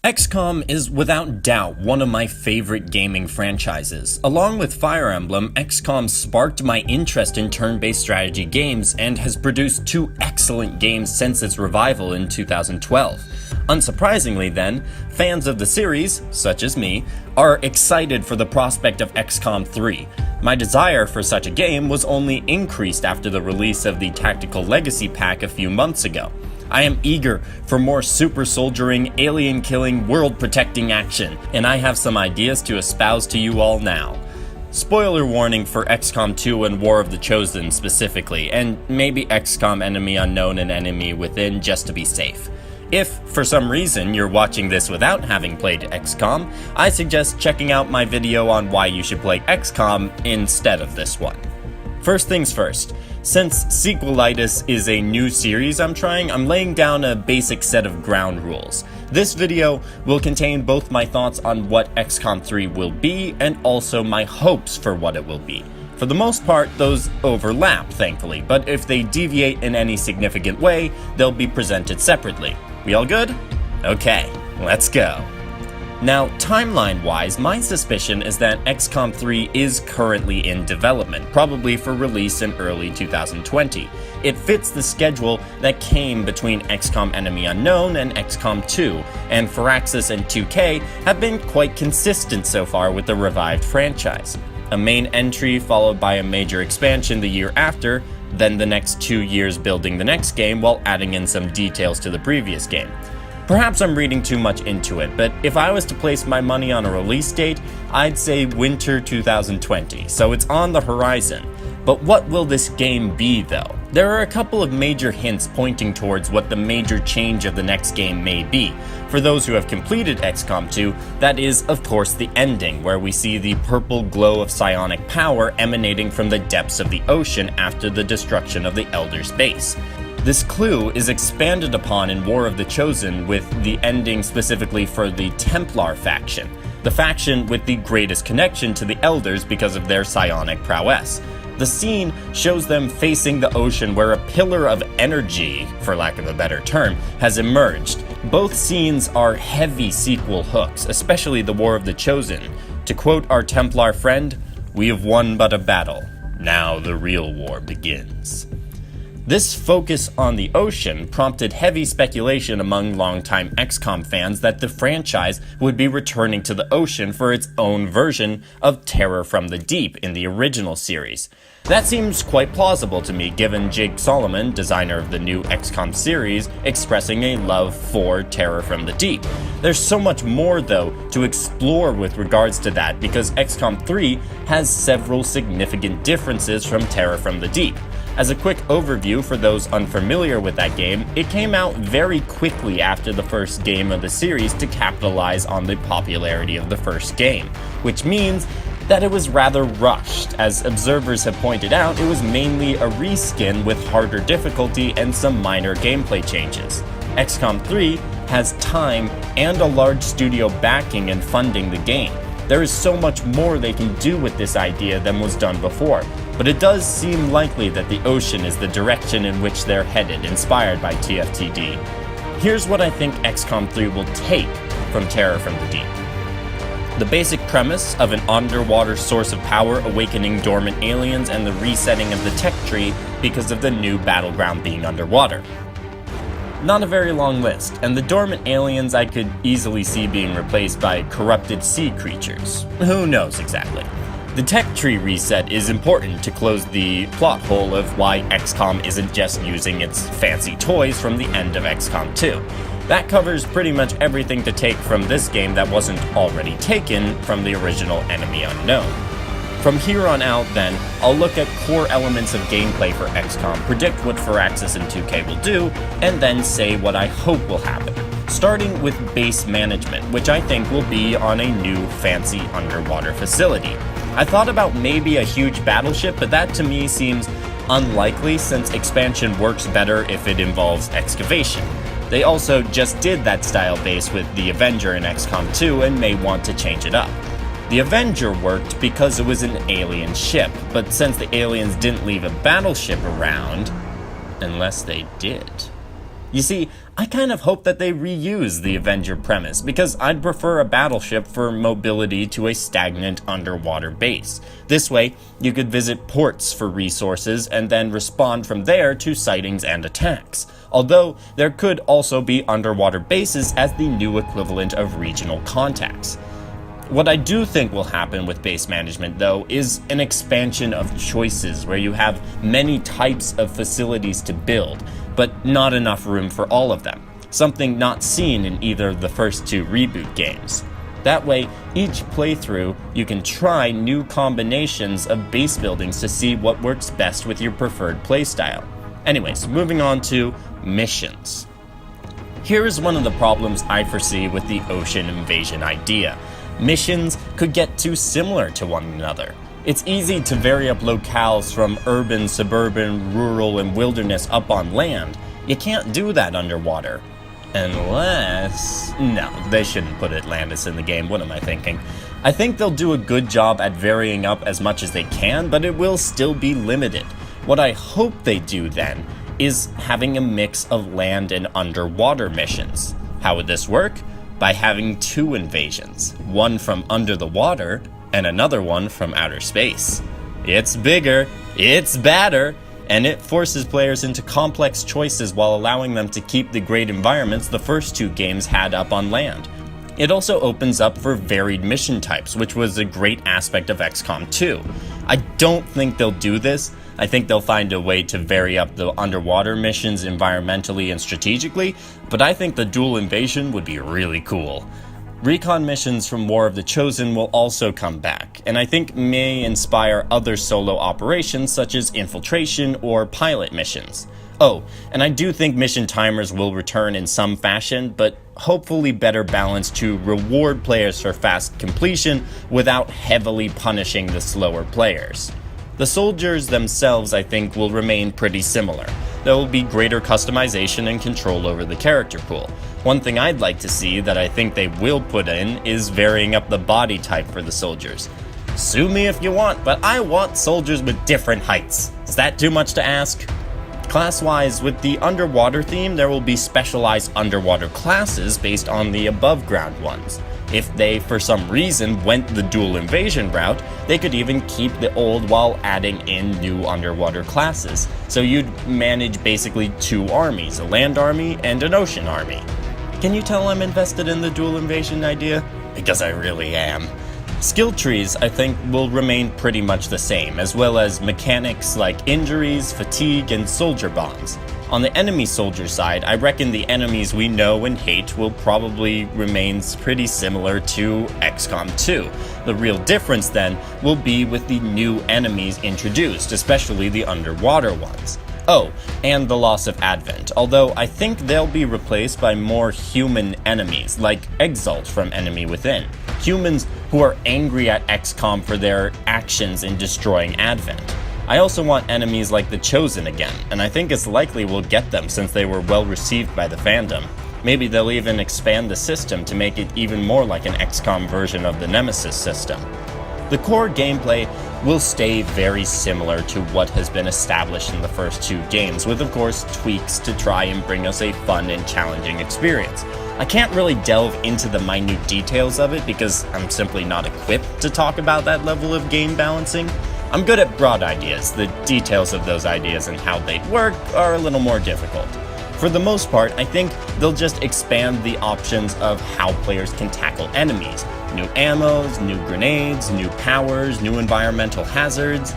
XCOM is without doubt one of my favorite gaming franchises. Along with Fire Emblem, XCOM sparked my interest in turn-based strategy games and has produced two excellent games since its revival in 2012. Unsurprisingly then, fans of the series, such as me, are excited for the prospect of XCOM 3. My desire for such a game was only increased after the release of the Tactical Legacy Pack a few months ago. I am eager for more super soldiering, alien killing, world protecting action, and I have some ideas to espouse to you all now. Spoiler warning for XCOM 2 and War of the Chosen specifically, and maybe XCOM Enemy Unknown and Enemy Within just to be safe. If, for some reason, you're watching this without having played XCOM, I suggest checking out my video on why you should play XCOM instead of this one. First things first, since Sequelitis is a new series I'm laying down a basic set of ground rules. This video will contain both my thoughts on what XCOM 3 will be and also my hopes for what it will be. For the most part, those overlap, thankfully, but if they deviate in any significant way, they'll be presented separately. We all good? Okay, let's go. Now, timeline-wise, my suspicion is that XCOM 3 is currently in development, probably for release in early 2020. It fits the schedule that came between XCOM Enemy Unknown and XCOM 2, and Firaxis and 2K have been quite consistent so far with the revived franchise. A main entry followed by a major expansion the year after, then the next 2 years building the next game while adding in some details to the previous game. Perhaps I'm reading too much into it, but if I was to place my money on a release date, I'd say winter 2020, so it's on the horizon. But what will this game be, though? There are a couple of major hints pointing towards what the major change of the next game may be. For those who have completed XCOM 2, that is, of course, the ending, where we see the purple glow of psionic power emanating from the depths of the ocean after the destruction of the Elder's base. This clue is expanded upon in War of the Chosen with the ending specifically for the Templar faction, the faction with the greatest connection to the Elders because of their psionic prowess. The scene shows them facing the ocean where a pillar of energy, for lack of a better term, has emerged. Both scenes are heavy sequel hooks, especially the War of the Chosen. To quote our Templar friend, "We have won but a battle. Now the real war begins." This focus on the ocean prompted heavy speculation among longtime XCOM fans that the franchise would be returning to the ocean for its own version of Terror from the Deep in the original series. That seems quite plausible to me given Jake Solomon, designer of the new XCOM series, expressing a love for Terror from the Deep. There's so much more, though, to explore with regards to that because XCOM 3 has several significant differences from Terror from the Deep. As a quick overview for those unfamiliar with that game, it came out very quickly after the first game of the series to capitalize on the popularity of the first game, which means that it was rather rushed. As observers have pointed out, it was mainly a reskin with harder difficulty and some minor gameplay changes. XCOM 3 has time and a large studio backing and funding the game. There is so much more they can do with this idea than was done before, but it does seem likely that the ocean is the direction in which they're headed, inspired by TFTD. Here's what I think XCOM 3 will take from Terror from the Deep. The basic premise of an underwater source of power awakening dormant aliens and the resetting of the tech tree because of the new battleground being underwater. Not a very long list, and the dormant aliens I could easily see being replaced by corrupted sea creatures. Who knows exactly? The tech tree reset is important to close the plot hole of why XCOM isn't just using its fancy toys from the end of XCOM 2. That covers pretty much everything to take from this game that wasn't already taken from the original Enemy Unknown. From here on out, then, I'll look at core elements of gameplay for XCOM, predict what Firaxis and 2K will do, and then say what I hope will happen. Starting with base management, which I think will be on a new fancy underwater facility. I thought about maybe a huge battleship, but that to me seems unlikely since expansion works better if it involves excavation. They also just did that style base with the Avenger in XCOM 2 and may want to change it up. The Avenger worked because it was an alien ship, but since the aliens didn't leave a battleship around, unless they did. You see, I kind of hope that they reuse the Avenger premise, because I'd prefer a battleship for mobility to a stagnant underwater base. This way, you could visit ports for resources and then respond from there to sightings and attacks. Although, there could also be underwater bases as the new equivalent of regional contacts. What I do think will happen with base management, though, is an expansion of choices where you have many types of facilities to build, but not enough room for all of them, something not seen in either of the first two reboot games. That way, each playthrough, you can try new combinations of base buildings to see what works best with your preferred playstyle. Anyways, moving on to missions. Here is one of the problems I foresee with the ocean invasion idea. Missions could get too similar to one another. It's easy to vary up locales from urban, suburban, rural, and wilderness up on land. You can't do that underwater. Unless... No, they shouldn't put Atlantis in the game. What am I thinking? I think they'll do a good job at varying up as much as they can, but it will still be limited. What I hope they do then is having a mix of land and underwater missions. How would this work? By having two invasions, one from under the water and another one from outer space. It's bigger, it's badder, and it forces players into complex choices while allowing them to keep the great environments the first two games had up on land. It also opens up for varied mission types, which was a great aspect of XCOM 2. I don't think they'll do this. I think they'll find a way to vary up the underwater missions environmentally and strategically, but I think the dual invasion would be really cool. Recon missions from War of the Chosen will also come back, and I think may inspire other solo operations such as infiltration or pilot missions. Oh, and I do think mission timers will return in some fashion, but hopefully better balanced to reward players for fast completion without heavily punishing the slower players. The soldiers themselves, I think, will remain pretty similar. There will be greater customization and control over the character pool. One thing I'd like to see that I think they will put in is varying up the body type for the soldiers. Sue me if you want, but I want soldiers with different heights. Is that too much to ask? Class-wise, with the underwater theme, there will be specialized underwater classes based on the above-ground ones. If they, for some reason, went the dual invasion route, they could even keep the old while adding in new underwater classes. So you'd manage basically two armies, a land army and an ocean army. Can you tell I'm invested in the dual invasion idea? Because I really am. Skill trees, I think, will remain pretty much the same, as well as mechanics like injuries, fatigue, and soldier bonds. On the enemy soldier side, I reckon the enemies we know and hate will probably remain pretty similar to XCOM 2. The real difference then will be with the new enemies introduced, especially the underwater ones. Oh, and the loss of Advent, although I think they'll be replaced by more human enemies, like Exalt from Enemy Within. Humans who are angry at XCOM for their actions in destroying Advent. I also want enemies like the Chosen again, and I think it's likely we'll get them since they were well received by the fandom. Maybe they'll even expand the system to make it even more like an XCOM version of the Nemesis system. The core gameplay will stay very similar to what has been established in the first two games, with of course tweaks to try and bring us a fun and challenging experience. I can't really delve into the minute details of it because I'm simply not equipped to talk about that level of game balancing. I'm good at broad ideas. The details of those ideas and how they work are a little more difficult. For the most part, I think they'll just expand the options of how players can tackle enemies. New ammos, new grenades, new powers, new environmental hazards,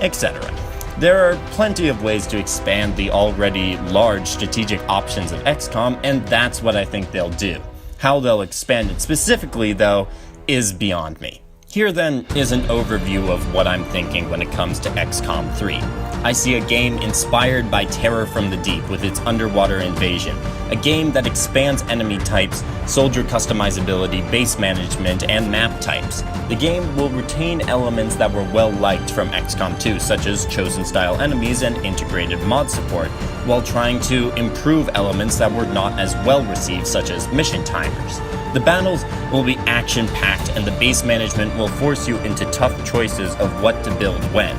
etc. There are plenty of ways to expand the already large strategic options of XCOM, and that's what I think they'll do. How they'll expand it specifically, though, is beyond me. Here then is an overview of what I'm thinking when it comes to XCOM 3. I see a game inspired by Terror from the Deep with its underwater invasion, a game that expands enemy types, soldier customizability, base management, and map types. The game will retain elements that were well liked from XCOM 2, such as Chosen-style enemies and integrated mod support, while trying to improve elements that were not as well received, such as mission timers. The battles will be action-packed, and the base management will force you into tough choices of what to build when.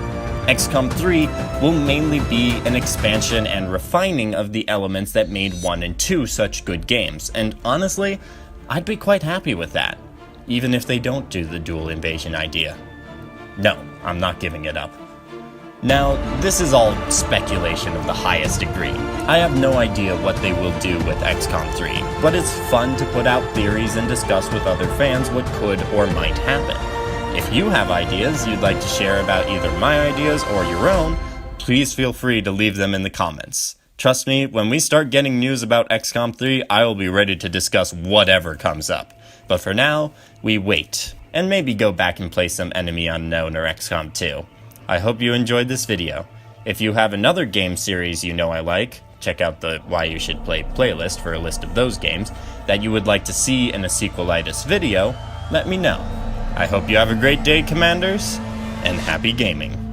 XCOM 3 will mainly be an expansion and refining of the elements that made 1 and 2 such good games, and honestly, I'd be quite happy with that, even if they don't do the dual invasion idea. No, I'm not giving it up. Now, this is all speculation of the highest degree. I have no idea what they will do with XCOM 3, but it's fun to put out theories and discuss with other fans what could or might happen. If you have ideas you'd like to share about either my ideas or your own, please feel free to leave them in the comments. Trust me, when we start getting news about XCOM 3, I will be ready to discuss whatever comes up. But for now, we wait, and maybe go back and play some Enemy Unknown or XCOM 2. I hope you enjoyed this video. If you have another game series you know I like, check out the Why You Should Play playlist for a list of those games, that you would like to see in a Sequelitis video, let me know. I hope you have a great day, Commanders, and happy gaming.